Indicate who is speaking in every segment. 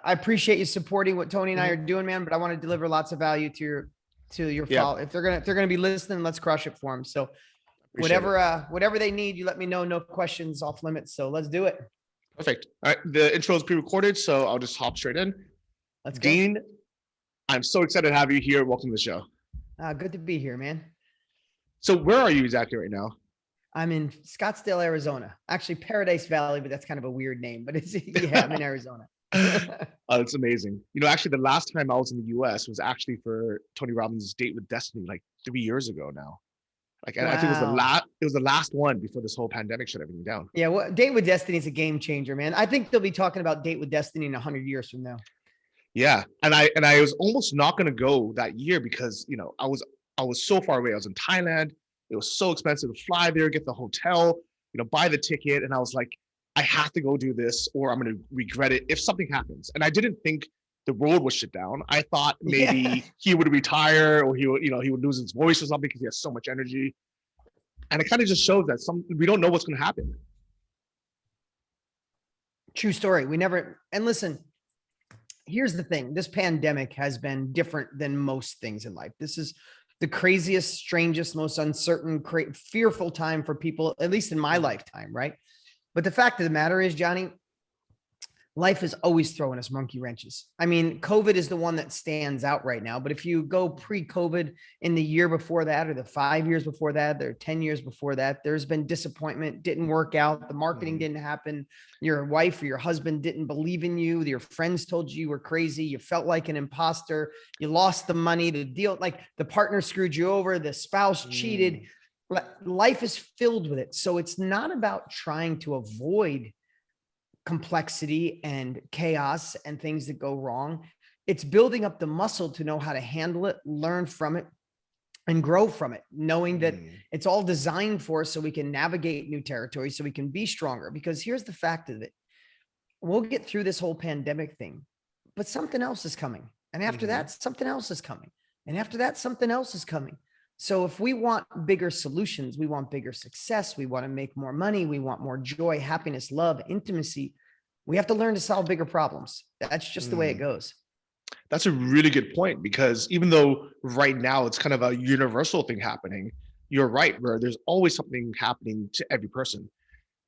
Speaker 1: I appreciate you supporting what Tony and I are doing, man, but I want to deliver lots of value to your follow. If they're going to be listening, let's crush it for them. So whatever they need, you let me know. No questions off limits. So let's do it.
Speaker 2: Perfect. All right. The intro is pre-recorded, so I'll just hop straight in.
Speaker 1: Let's go.
Speaker 2: Dean, I'm so excited to have you here. Welcome to the show.
Speaker 1: Good to be here, man.
Speaker 2: So where are you exactly right now?
Speaker 1: I'm in Scottsdale, Arizona. Actually, Paradise Valley, but that's kind of a weird name. But I'm in Arizona.
Speaker 2: It's amazing. Actually, the last time I was in the US was actually for Tony Robbins' Date with Destiny, like 3 years ago now. Like, wow. I think it was the last one before this whole pandemic shut everything down.
Speaker 1: Yeah, well, Date with Destiny is a game changer, man. I think they'll be talking about Date with Destiny in 100 years from now.
Speaker 2: Yeah, and I was almost not going to go that year because I was so far away. I was in Thailand. It was so expensive to fly there, get the hotel, buy the ticket, and I was like, I have to go do this, or I'm going to regret it if something happens. And I didn't think the world would shut down. I thought maybe he would retire, or he would lose his voice or something because he has so much energy. And it kind of just shows that we don't know what's going to happen.
Speaker 1: True story. And listen, here's the thing. This pandemic has been different than most things in life. This is the craziest, strangest, most uncertain, fearful time for people, at least in my lifetime, right? But the fact of the matter is, Johnny, life is always throwing us monkey wrenches. I mean, COVID is the one that stands out right now. But if you go pre-COVID in the year before that, or the 5 years before that, or 10 years before that, there's been disappointment, didn't work out. The marketing didn't happen. Your wife or your husband didn't believe in you. Your friends told you were crazy. You felt like an imposter. You lost the money, the deal, like the partner screwed you over, the spouse cheated. Life is filled with it. So it's not about trying to avoid complexity and chaos and things that go wrong. It's building up the muscle to know how to handle it, learn from it, and grow from it, knowing that it's all designed for us so we can navigate new territory, so we can be stronger. Because here's the fact of it. We'll get through this whole pandemic thing, but something else is coming. And after that, something else is coming. And after that, something else is coming. So if we want bigger solutions, we want bigger success, we want to make more money, we want more joy, happiness, love, intimacy, we have to learn to solve bigger problems. That's just the way it goes.
Speaker 2: That's a really good point, because even though right now it's kind of a universal thing happening, you're right, where there's always something happening to every person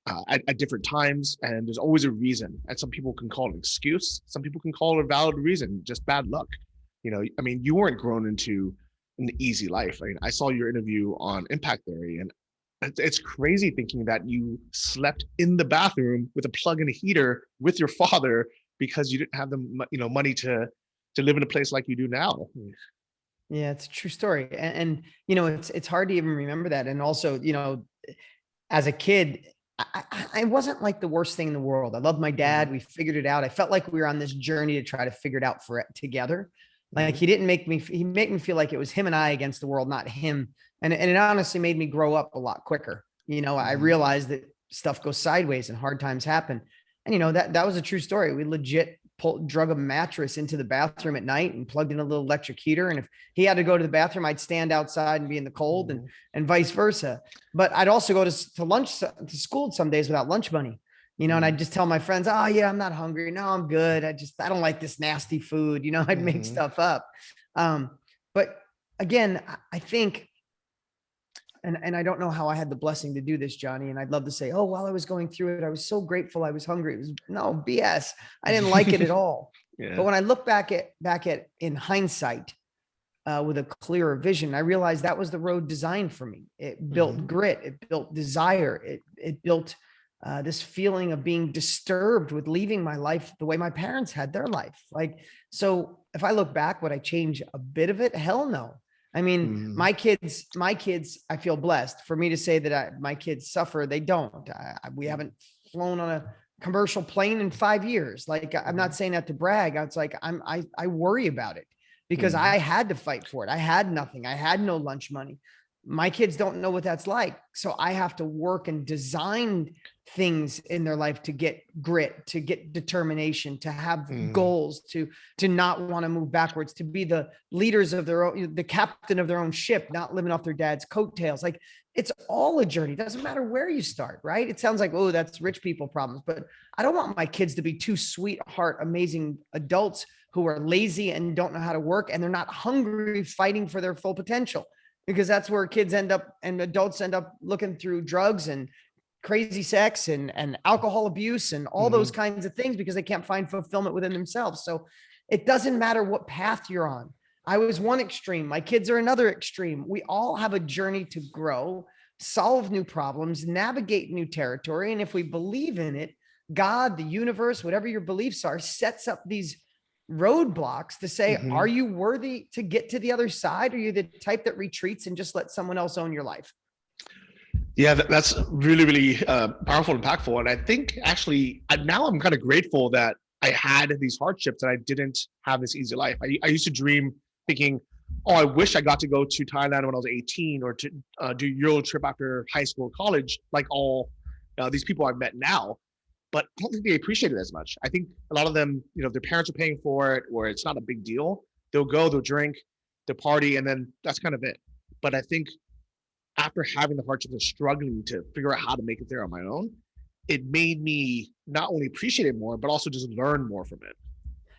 Speaker 2: at different times, and there's always a reason. And some people can call it an excuse. Some people can call it a valid reason, just bad luck. I mean, you weren't grown into an easy life. I mean, I saw your interview on Impact Theory, and it's crazy thinking that you slept in the bathroom with a plug and a heater with your father because you didn't have the money to live in a place like you do now.
Speaker 1: Yeah, it's a true story. And it's hard to even remember that. And also, as a kid, I wasn't like the worst thing in the world. I loved my dad. We figured it out. I felt like we were on this journey to try to figure it out together. Like he made me feel like it was him and I against the world, not him. And it honestly made me grow up a lot quicker. I realized that stuff goes sideways and hard times happen. And that was a true story. We legit drug a mattress into the bathroom at night and plugged in a little electric heater. And if he had to go to the bathroom, I'd stand outside and be in the cold and vice versa. But I'd also go to school some days without lunch money. And I'd just tell my friends, oh yeah, I'm not hungry. No, I'm good. I don't like this nasty food. I'd make stuff up. But again, I think, and I don't know how I had the blessing to do this, Johnny. And I'd love to say, oh, while I was going through it, I was so grateful I was hungry. It was no BS. I didn't like it at all. But when I look back at in hindsight, with a clearer vision, I realized that was the road designed for me. It built grit. It built desire. It built this feeling of being disturbed with leaving my life the way my parents had their life. So if I look back, would I change a bit of it? Hell no. I mean, my kids, I feel blessed. For me to say that my kids suffer, they don't. We haven't flown on a commercial plane in 5 years. I'm not saying that to brag. It's like, I worry about it because I had to fight for it. I had nothing. I had no lunch money. My kids don't know what that's like. So I have to work and design things in their life to get grit, to get determination, to have goals, to not want to move backwards, to be the leaders of their own, the captain of their own ship, not living off their dad's coattails. It's all a journey. It doesn't matter where you start, right? It sounds like, oh, that's rich people problems, but I don't want my kids to be two sweetheart, amazing adults who are lazy and don't know how to work, and they're not hungry fighting for their full potential, because that's where kids end up and adults end up looking through drugs and crazy sex and alcohol abuse and all those kinds of things because they can't find fulfillment within themselves. So it doesn't matter what path you're on. I was one extreme. My kids are another extreme. We all have a journey to grow, solve new problems, navigate new territory. And if we believe in it, God, the universe, whatever your beliefs are, sets up these roadblocks to say, are you worthy to get to the other side? Or are you the type that retreats and just let someone else own your life?
Speaker 2: Yeah, that's really, really powerful and impactful. And I think actually now I'm kind of grateful that I had these hardships and I didn't have this easy life. I used to dream thinking, oh, I wish I got to go to Thailand when I was 18 or to do Euro trip after high school or college, like all these people I've met now. But I don't think they appreciate it as much. I think a lot of them, their parents are paying for it or it's not a big deal. They'll go, they'll drink, they'll party, and then that's kind of it. But I think after having the hardships and struggling to figure out how to make it there on my own, it made me not only appreciate it more, but also just learn more from it.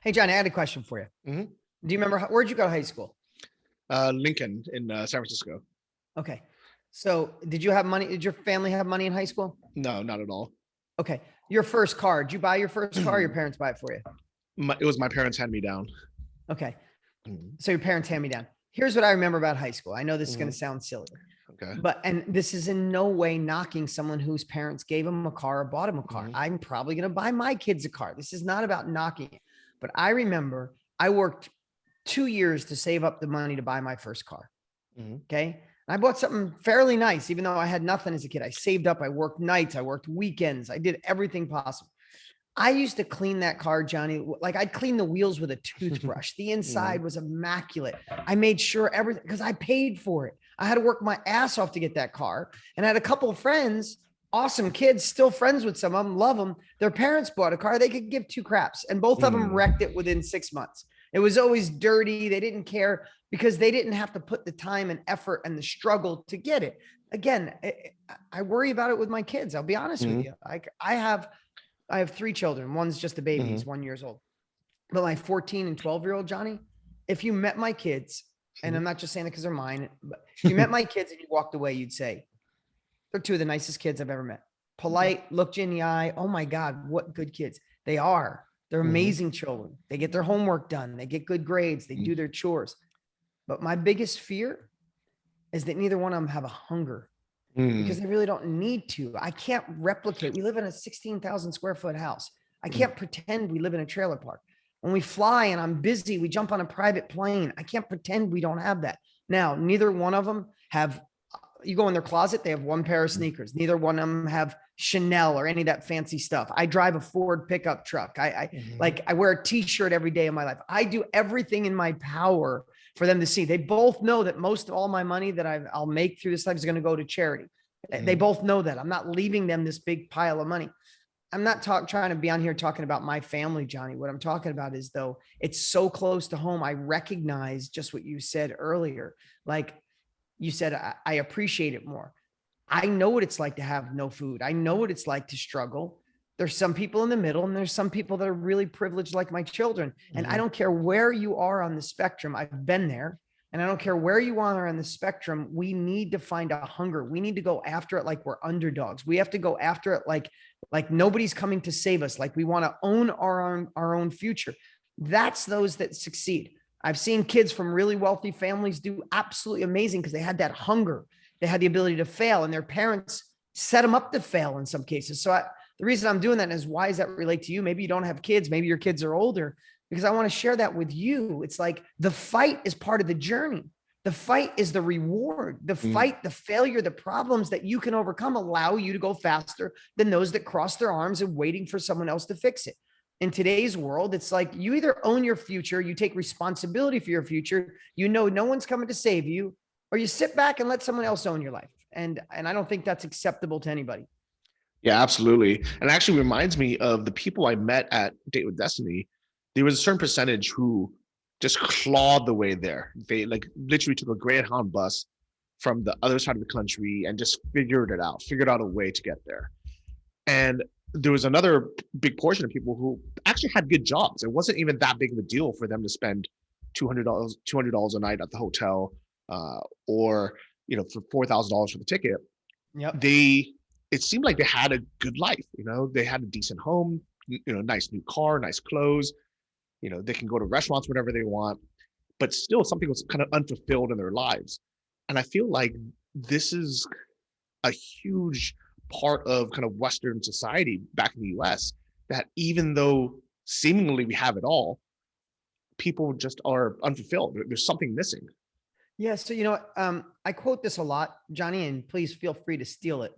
Speaker 1: Hey, John, I had a question for you. Do you remember, where'd you go to high school?
Speaker 2: Lincoln in San Francisco.
Speaker 1: Okay. So did you have money? Did your family have money in high school?
Speaker 2: No, not at all.
Speaker 1: Okay. Your first car, did you buy your first car or your parents buy it for you?
Speaker 2: It was my parents hand me down.
Speaker 1: Okay. So your parents hand me down. Here's what I remember about high school. I know this is going to sound silly.
Speaker 2: Okay.
Speaker 1: And this is in no way knocking someone whose parents gave them a car or bought him a car. I'm probably going to buy my kids a car. This is not about knocking it. But I remember I worked 2 years to save up the money to buy my first car. Okay. And I bought something fairly nice, even though I had nothing as a kid. I saved up, I worked nights, I worked weekends, I did everything possible. I used to clean that car, Johnny, like I'd clean the wheels with a toothbrush. The inside was immaculate. I made sure everything, because I paid for it. I had to work my ass off to get that car. And I had a couple of friends, awesome kids, still friends with some of them, love them. Their parents bought a car. They could give two craps. And both of them wrecked it within 6 months. It was always dirty. They didn't care because they didn't have to put the time and effort and the struggle to get it. Again, I worry about it with my kids. I'll be honest with you. I have 3 children. One's just a baby. He's 1 year old. But my 14 and 12-year-old Johnny, if you met my kids, and I'm not just saying that because they're mine, but if you met my kids and you walked away, you'd say, they're 2 of the nicest kids I've ever met. Polite, looked you in the eye. Oh my God, what good kids. They are. They're amazing children. They get their homework done. They get good grades. They do their chores. But my biggest fear is that neither one of them have a hunger because they really don't need to. I can't replicate. We live in a 16,000 square foot house. I can't pretend we live in a trailer park. When we fly and I'm busy, we jump on a private plane. I can't pretend we don't have that. Now, neither one of them have, you go in their closet, they have 1 pair of sneakers. Neither one of them have Chanel or any of that fancy stuff. I drive a Ford pickup truck. I wear a t-shirt every day of my life. I do everything in my power for them to see. They both know that most of all my money that I'll make through this life is going to go to charity. They both know that. I'm not leaving them this big pile of money. I'm not trying to be on here talking about my family, Johnny. What I'm talking about is, though, it's so close to home. I recognize just what you said earlier. Like you said, I appreciate it more. I know what it's like to have no food. I know what it's like to struggle. There's some people in the middle and there's some people that are really privileged, like my children. And I don't care where you are on the spectrum. I've been there. And I don't care where you are on the spectrum. We need to find a hunger. We need to go after it like we're underdogs. We have to go after it like nobody's coming to save us. Like we want to own our own future. That's those that succeed. I've seen kids from really wealthy families do absolutely amazing because they had that hunger. They had the ability to fail, and their parents set them up to fail in some cases. So the reason I'm doing that is, why does that relate to you? Maybe you don't have kids. Maybe your kids are older, because I want to share that with you. It's like the fight is part of the journey. The fight is the reward. The fight, the failure, the problems that you can overcome allow you to go faster than those that cross their arms and waiting for someone else to fix it. In today's world, it's like you either own your future, you take responsibility for your future, you know no one's coming to save you, or you sit back and let someone else own your life. And I don't think that's acceptable to anybody.
Speaker 2: Yeah, absolutely. And it actually reminds me of the people I met at Date with Destiny. There was a certain percentage who just clawed the way there. They like literally took a Greyhound bus from the other side of the country and just figured out a way to get there. And there was another big portion of people who actually had good jobs. It wasn't even that big of a deal for them to spend $200 a night at the hotel, or for $4,000 for the ticket.
Speaker 1: Yep.
Speaker 2: It seemed like they had a good life. They had a decent home, nice new car, nice clothes. They can go to restaurants whenever they want, but still something was kind of unfulfilled in their lives. And I feel like this is a huge part of kind of Western society back in the US, that even though seemingly we have it all, people just are unfulfilled. There's something missing.
Speaker 1: Yeah. So, I quote this a lot, Johnny, and please feel free to steal it,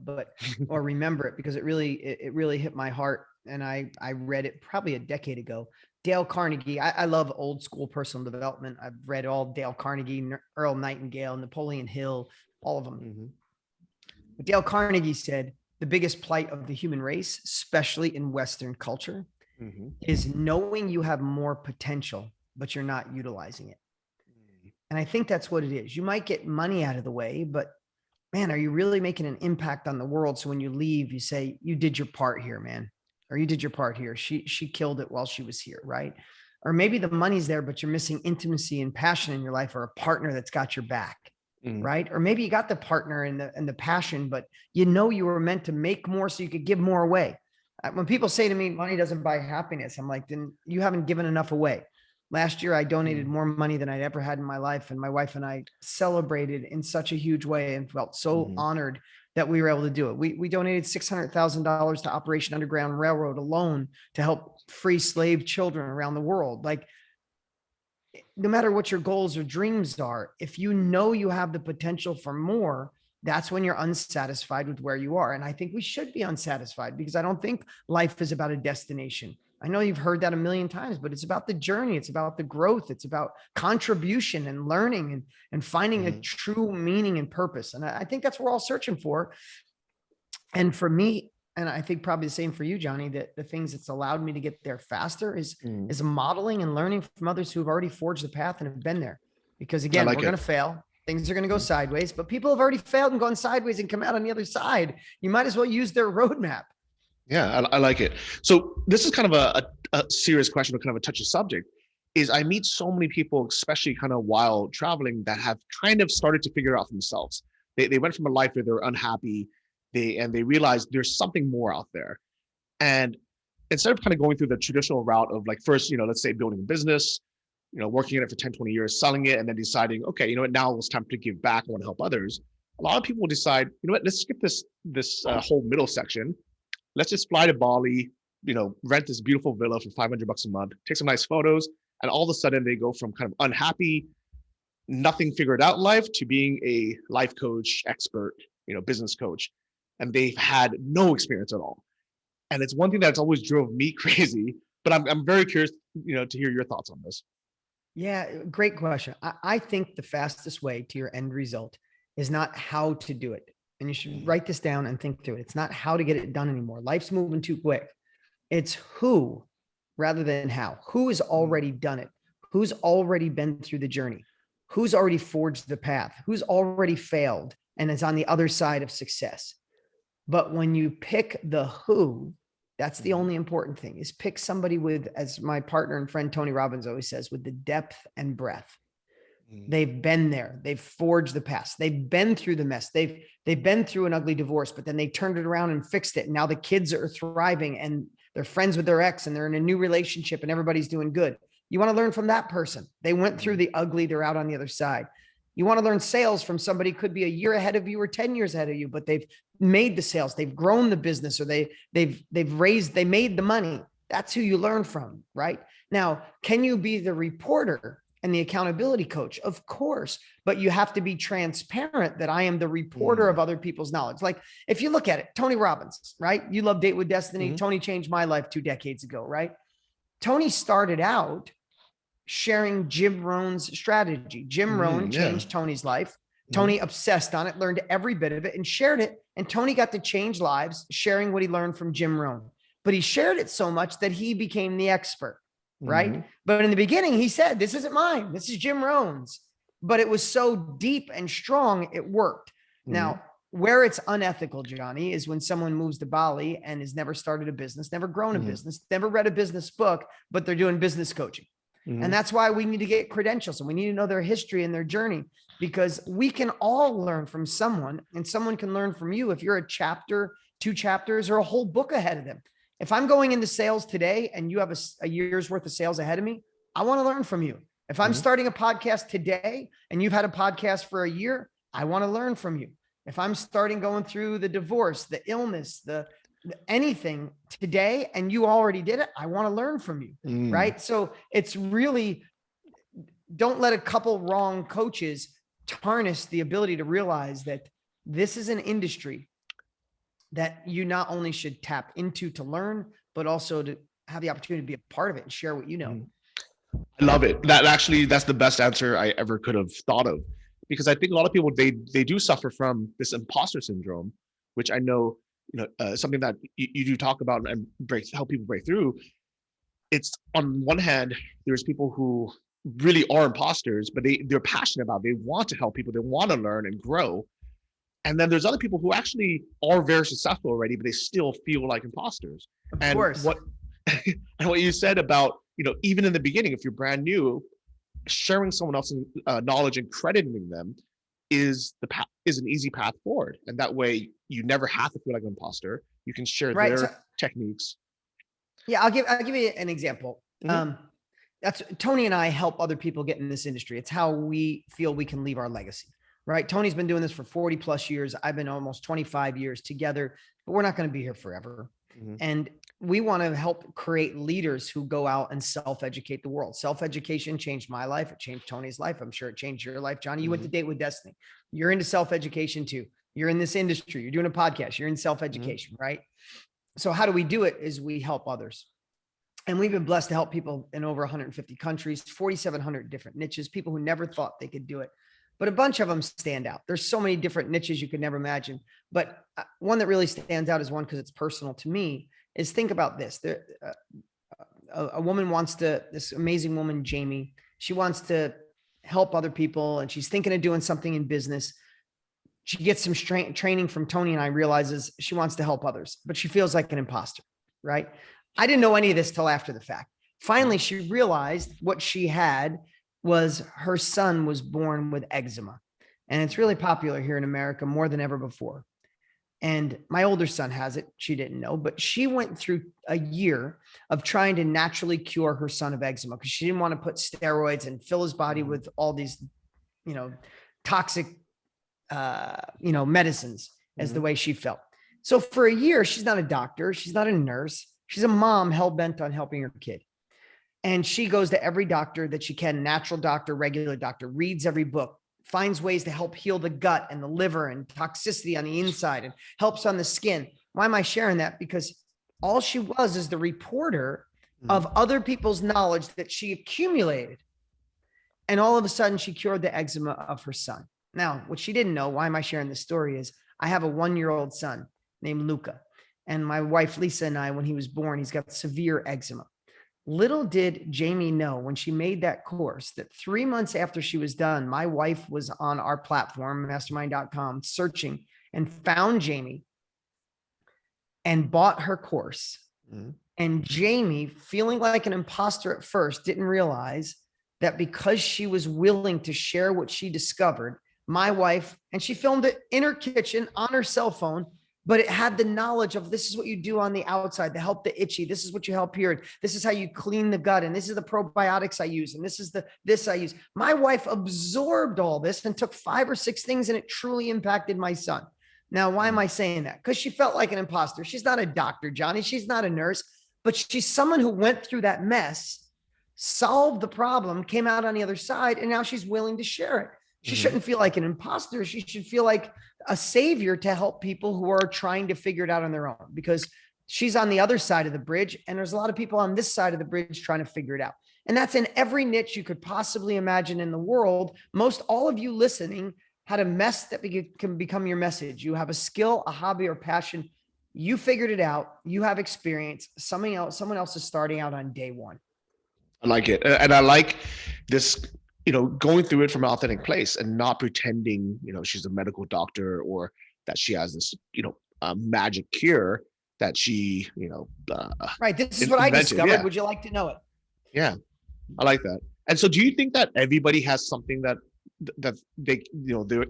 Speaker 1: or remember it, because it really hit my heart. And I read it probably a decade ago. Dale Carnegie. I love old school personal development. I've read all Dale Carnegie, Earl Nightingale, Napoleon Hill, all of them.
Speaker 2: Mm-hmm.
Speaker 1: But Dale Carnegie said, the biggest plight of the human race, especially in Western culture,
Speaker 2: Mm-hmm.
Speaker 1: is knowing you have more potential, but you're not utilizing it. And I think that's what it is. You might get money out of the way, but man, are you really making an impact on the world? So when you leave, you say, you did your part here, man, or you did your part here. She killed it while she was here, right? Or maybe the money's there, but you're missing intimacy and passion in your life, or a partner that's got your back, right? Or maybe you got the partner and the passion, but you were meant to make more so you could give more away. When people say to me, money doesn't buy happiness, I'm like, then you haven't given enough away. Last year, I donated more money than I'd ever had in my life. And my wife and I celebrated in such a huge way and felt so honored that we were able to do it. We donated $600,000 to Operation Underground Railroad alone to help free slave children around the world. Like, no matter what your goals or dreams are, if you know you have the potential for more, that's when you're unsatisfied with where you are. And I think we should be unsatisfied, because I don't think life is about a destination. I know you've heard that a million times, but it's about the journey. It's about the growth. It's about contribution and learning and finding a true meaning and purpose. And I think that's what we're all searching for. And for me, and I think probably the same for you, Johnny, that the things that's allowed me to get there faster is modeling and learning from others who've already forged the path and have been there. Because again, we're going to fail. Things are going to go sideways, but people have already failed and gone sideways and come out on the other side. You might as well use their roadmap.
Speaker 2: Yeah, I like it. So this is kind of a serious question, or kind of a touchy subject, is I meet so many people, especially kind of while traveling, that have kind of started to figure it out for themselves. They went from a life where they're unhappy, they realized there's something more out there. And instead of kind of going through the traditional route of like, first, let's say building a business, working in it for 10, 20 years, selling it, and then deciding, okay, now it's time to give back. I want to help others. A lot of people will decide, let's skip this whole middle section. Let's just fly to Bali, rent this beautiful villa for $500 a month, take some nice photos. And all of a sudden they go from kind of unhappy, nothing figured out in life, to being a life coach, expert, business coach. And they've had no experience at all. And it's one thing that's always drove me crazy, but I'm very curious, to hear your thoughts on this.
Speaker 1: Yeah, great question. I think the fastest way to your end result is not how to do it. And you should write this down and think through it. It's not how to get it done anymore. Life's moving too quick. It's who rather than how. Who has already done it? Who's already been through the journey? Who's already forged the path? Who's already failed and is on the other side of success? But when you pick the who, that's the only important thing, is pick somebody with, as my partner and friend Tony Robbins always says, with the depth and breadth. They've been there. They've forged the past. They've been through the mess. They've been through an ugly divorce, but then they turned it around and fixed it. And now the kids are thriving and they're friends with their ex and they're in a new relationship and everybody's doing good. You want to learn from that person. They went through the ugly. They're out on the other side. You want to learn sales from somebody who could be a year ahead of you or 10 years ahead of you, but they've made the sales. They've grown the business, or they made the money. That's who you learn from, right? Now, can you be the reporter and the accountability coach? Of course, but you have to be transparent that I am the reporter of other people's knowledge. Like if you look at it, Tony Robbins, right? You love Date with Destiny. Tony changed my life 2 decades ago, right? Tony started out sharing Jim Rohn's strategy. Jim Rohn changed Tony's life. Tony obsessed on it, learned every bit of it and shared it. And Tony got to change lives sharing what he learned from Jim Rohn. But he shared it so much that he became the expert, right? But in the beginning, he said, this isn't mine. This is Jim Rohn's. but it was so deep and strong, it worked. Now, where it's unethical, Johnny, is when someone moves to Bali and has never started a business, never grown a business, never read a business book, but they're doing business coaching. And that's why we need to get credentials, and we need to know their history and their journey, because we can all learn from someone, and someone can learn from you if you're a chapter, 2 chapters, or a whole book ahead of them. If I'm going into sales today and you have a year's worth of sales ahead of me, I want to learn from you. If I'm starting a podcast today and you've had a podcast for a year, I want to learn from you. If I'm starting going through the divorce, the illness, the anything today, and you already did it, I want to learn from you. Right. So it's really, don't let a couple wrong coaches tarnish the ability to realize that this is an industry that you not only should tap into to learn, but also to have the opportunity to be a part of it and share what you know.
Speaker 2: I love it. That's the best answer I ever could have thought of, because I think a lot of people, they do suffer from this imposter syndrome, which I know, something that you do talk about and help people break through. It's, on one hand, there's people who really are imposters, but they're passionate about it. They want to help people. They want to learn and grow. And then there's other people who actually are very successful already, but they still feel like imposters.
Speaker 1: Of course.
Speaker 2: And what you said about, even in the beginning, if you're brand new, sharing someone else's knowledge and crediting them is an easy path forward. And that way you never have to feel like an imposter. You can share their techniques.
Speaker 1: Yeah, I'll give you an example. That's Tony and I help other people get in this industry. It's how we feel we can leave our legacy, right? Tony's been doing this for 40 plus years. I've been almost 25 years together, but we're not going to be here forever. And we want to help create leaders who go out and self-educate the world. Self-education changed my life. It changed Tony's life. I'm sure it changed your life, Johnny. You went to Date with Destiny. You're into self-education too. You're in this industry. You're doing a podcast. You're in self-education, right? So how do we do it? Is we help others. And we've been blessed to help people in over 150 countries, 4,700 different niches, people who never thought they could do it. But a bunch of them stand out. There's so many different niches you could never imagine. But one that really stands out is one, because it's personal to me, is think about this. A woman this amazing woman, Jamie, she wants to help other people, and she's thinking of doing something in business. She gets some training from Tony and I, realizes she wants to help others, but she feels like an imposter, right? I didn't know any of this till after the fact. Finally, she realized what she had was her son was born with eczema. And it's really popular here in America more than ever before. And my older son has it. She didn't know, but she went through a year of trying to naturally cure her son of eczema, because she didn't want to put steroids and fill his body with all these, toxic, medicines, as the way she felt. So for a year, she's not a doctor. She's not a nurse. She's a mom hell-bent on helping her kid. And she goes to every doctor that she can, natural doctor, regular doctor, reads every book, finds ways to help heal the gut and the liver and toxicity on the inside, and helps on the skin. Why am I sharing that? Because all she was is the reporter of other people's knowledge that she accumulated. And all of a sudden she cured the eczema of her son. Now, what she didn't know, why am I sharing this story, is I have a 1-year-old son named Luca. And my wife, Lisa, and I, when he was born, he's got severe eczema. Little did Jamie know, when she made that course, that 3 months after she was done, my wife was on our platform, mastermind.com, searching, and found Jamie and bought her course. And Jamie, feeling like an imposter at first, didn't realize that because she was willing to share what she discovered, my wife, and she filmed it in her kitchen on her cell phone, but it had the knowledge of, this is what you do on the outside to help the itchy. This is what you help here. This is how you clean the gut. And this is the probiotics I use. And this is this I use. My wife absorbed all this and took 5 or 6 things, and it truly impacted my son. Now, why am I saying that? Because she felt like an imposter. She's not a doctor, Johnny. She's not a nurse, but she's someone who went through that mess, solved the problem, came out on the other side, and now she's willing to share it. She shouldn't feel like an imposter. She should feel like a savior to help people who are trying to figure it out on their own, because she's on the other side of the bridge, and there's a lot of people on this side of the bridge trying to figure it out. And that's in every niche you could possibly imagine in the world. Most all of you listening had a mess that can become your message. You have a skill, a hobby, or passion. You figured it out. You have experience. Someone else is starting out on day one.
Speaker 2: I like it. And I like this going through it from an authentic place and not pretending, she's a medical doctor or that she has this, magic cure that she,
Speaker 1: Right. This is what I
Speaker 2: invented.
Speaker 1: discovered.
Speaker 2: Yeah.
Speaker 1: Would you like to know it?
Speaker 2: Yeah. I like that. And so do you think that everybody has something that they,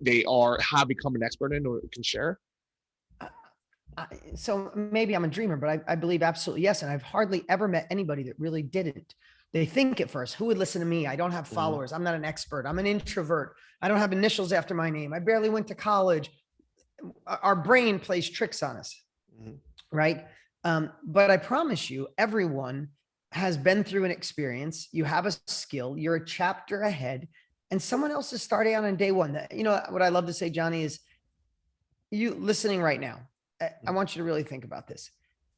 Speaker 2: they have become an expert in or can share?
Speaker 1: So maybe I'm a dreamer, but I believe absolutely yes. And I've hardly ever met anybody that really didn't. They think at first, who would listen to me? I don't have followers. I'm not an expert. I'm an introvert. I don't have initials after my name. I barely went to college. Our brain plays tricks on us, right? But I promise you, everyone has been through an experience. You have a skill. You're a chapter ahead, and someone else is starting out on day one. What I love to say, Johnny, is you listening right now. I want you to really think about this.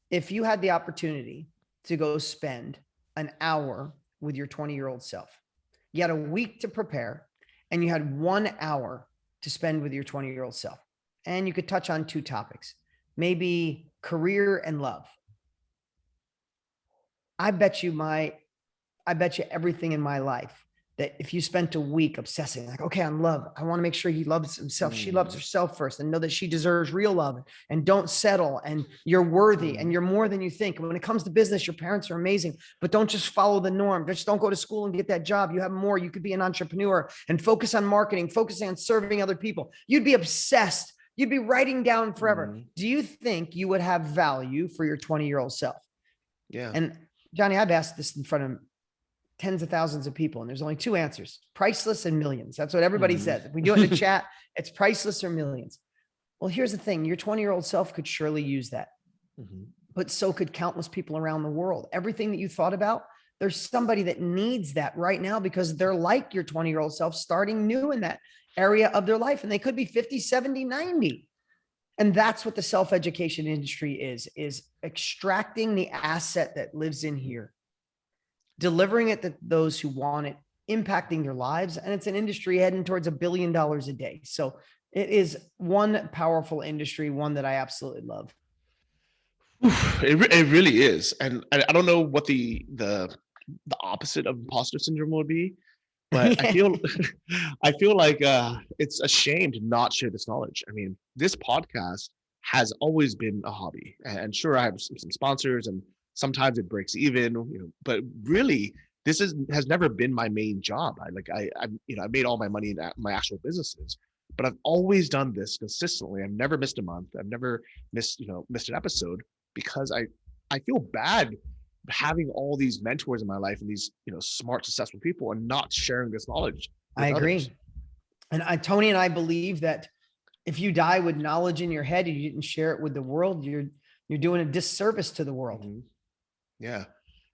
Speaker 1: If you had the opportunity to go spend an hour with your 20-year-old self, you had a week to prepare, and you had 1 hour to spend with your 20-year-old self, and you could touch on 2 topics, maybe career and love. I bet you everything in my life that if you spent a week obsessing, like, okay, on love, I want to make sure he loves himself. She loves herself first, and know that she deserves real love, and don't settle, and you're worthy, and you're more than you think. And when it comes to business, your parents are amazing, but don't just follow the norm. Just don't go to school and get that job. You have more. You could be an entrepreneur and focus on marketing, focusing on serving other people. You'd be obsessed. You'd be writing down forever. Do you think you would have value for your 20-year-old self?
Speaker 2: Yeah.
Speaker 1: And Johnny, I've asked this in front of tens of thousands of people, and there's only 2 answers: priceless and millions. That's what everybody says. If we do it in the chat, it's priceless or millions. Well, here's the thing. Your 20-year-old self could surely use that, but so could countless people around the world. Everything that you thought about, there's somebody that needs that right now because they're like your 20-year-old self, starting new in that area of their life. And they could be 50, 70, 90. And that's what the self-education industry is extracting the asset that lives in here, delivering it to those who want it, impacting their lives. And it's an industry heading towards $1 billion a day. So it is one powerful industry, one that I absolutely love.
Speaker 2: It really is. And I don't know what the opposite of imposter syndrome would be, but I feel like it's a shame to not share this knowledge. I mean, this podcast has always been a hobby, and sure, I have some sponsors, and sometimes it breaks even, but really, this has never been my main job. I made all my money in my actual businesses, but I've always done this consistently. I've never missed a month. I've never missed an episode, because I feel bad having all these mentors in my life and these smart, successful people and not sharing this knowledge with
Speaker 1: I agree.
Speaker 2: others.
Speaker 1: And Tony and I believe that if you die with knowledge in your head and you didn't share it with the world, you're doing a disservice to the world.
Speaker 2: Yeah,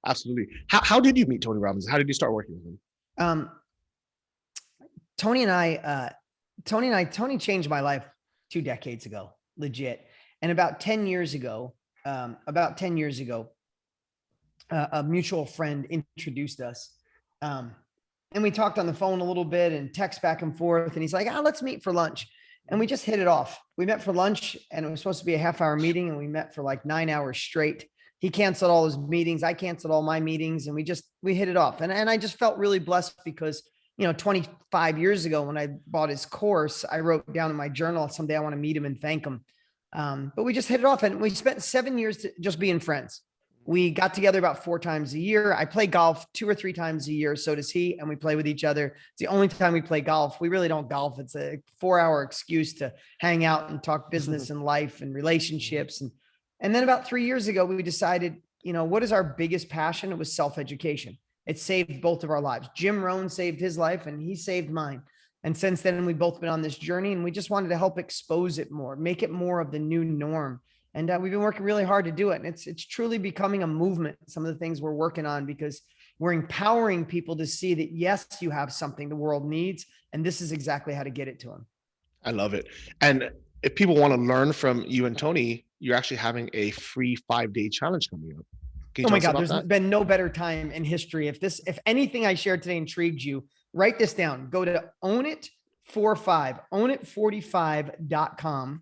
Speaker 2: absolutely. How did you meet Tony Robbins? How did you start working with him?
Speaker 1: Tony changed my life 2 decades ago, legit. And about 10 years ago, a mutual friend introduced us. And we talked on the phone a little bit and text back and forth. And he's like, let's meet for lunch. And we just hit it off. We met for lunch, and it was supposed to be a half-hour meeting, and we met for like 9 hours straight. He canceled all his meetings. I canceled all my meetings, and we hit it off. And I just felt really blessed because, 25 years ago when I bought his course, I wrote down in my journal, someday I want to meet him and thank him. But we just hit it off, and we spent 7 years just being friends. We got together about 4 times a year. I play golf 2 or 3 times a year. So does he. And we play with each other. It's the only time we play golf. We really don't golf. It's a 4-hour excuse to hang out and talk business and life and relationships. And then about 3 years ago, we decided, what is our biggest passion? It was self-education. It saved both of our lives. Jim Rohn saved his life, and he saved mine. And since then, we've both been on this journey, and we just wanted to help expose it more, make it more of the new norm. And we've been working really hard to do it. And it's truly becoming a movement, some of the things we're working on, because we're empowering people to see that, yes, you have something the world needs. And this is exactly how to get it to them.
Speaker 2: I love it. And if people want to learn from you and Tony, you're actually having a free 5-day challenge coming up.
Speaker 1: Oh my God, there's been no better time in history. If anything I shared today intrigued you, write this down. Go to ownit45.com.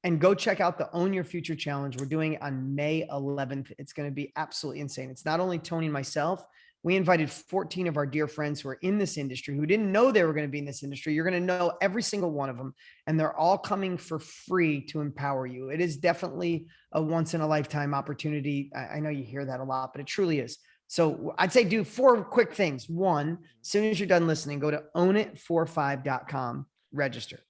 Speaker 1: And go check out the Own Your Future Challenge. We're doing it on May 11th. It's going to be absolutely insane. It's not only Tony and myself. We invited 14 of our dear friends who are in this industry, who didn't know they were going to be in this industry. You're going to know every single one of them, and they're all coming for free to empower you. It is definitely a once in a lifetime opportunity. I know you hear that a lot, but it truly is. So I'd say do 4 quick things. One, as soon as you're done listening, go to ownit45.com, register.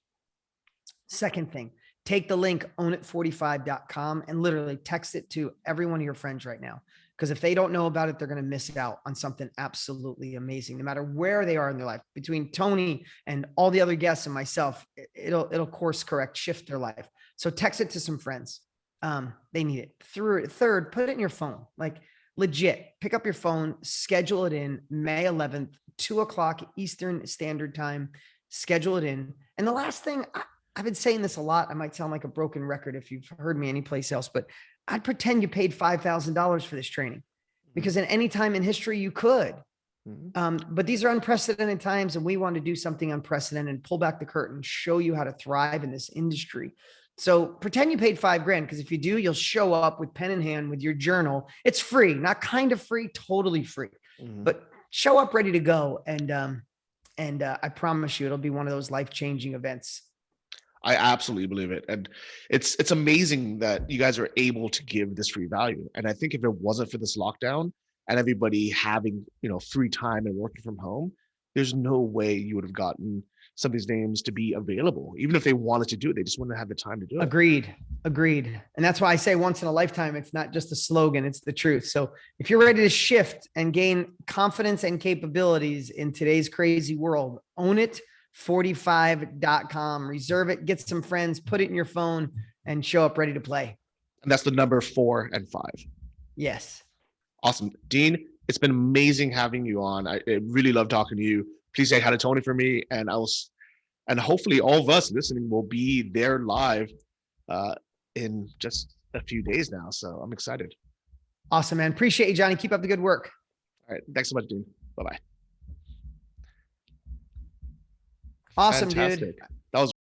Speaker 1: Second thing, take the link ownit45.com and literally text it to every one of your friends right now. Because if they don't know about it, they're going to miss out on something absolutely amazing, no matter where they are in their life. Between Tony and all the other guests and myself, it'll course correct, shift their life. So text it to some friends. They need it. Third, put it in your phone. Like legit, pick up your phone, schedule it in May 11th, 2:00 Eastern Standard Time. Schedule it in. And the last thing, I've been saying this a lot. I might sound like a broken record if you've heard me anyplace else, but I'd pretend you paid $5,000 for this training, because in any time in history you could. But these are unprecedented times, and we want to do something unprecedented and pull back the curtain, show you how to thrive in this industry. So pretend you paid $5,000, because if you do, you'll show up with pen in hand with your journal. It's free, not kind of free, totally free, but show up ready to go. And I promise you, it'll be one of those life-changing events.
Speaker 2: I absolutely believe it. And it's amazing that you guys are able to give this free value. And I think if it wasn't for this lockdown and everybody having, free time and working from home, there's no way you would have gotten some of these names to be available. Even if they wanted to do it, they just wouldn't have the time to do it.
Speaker 1: Agreed. And that's why I say once in a lifetime. It's not just a slogan, it's the truth. So if you're ready to shift and gain confidence and capabilities in today's crazy world, own it. 45.com, reserve it, get some friends, put it in your phone, and show up ready to play.
Speaker 2: And that's the number 4 and 5.
Speaker 1: Yes.
Speaker 2: Awesome. Dean, it's been amazing having you on. I really love talking to you. Please say hi to Tony for me, and and hopefully all of us listening will be there live in just a few days now. So I'm excited.
Speaker 1: Awesome, man. Appreciate you, Johnny. Keep up the good work.
Speaker 2: All right. Thanks so much, Dean. Bye-bye.
Speaker 1: Awesome,
Speaker 2: Fantastic.
Speaker 1: dude.
Speaker 2: That was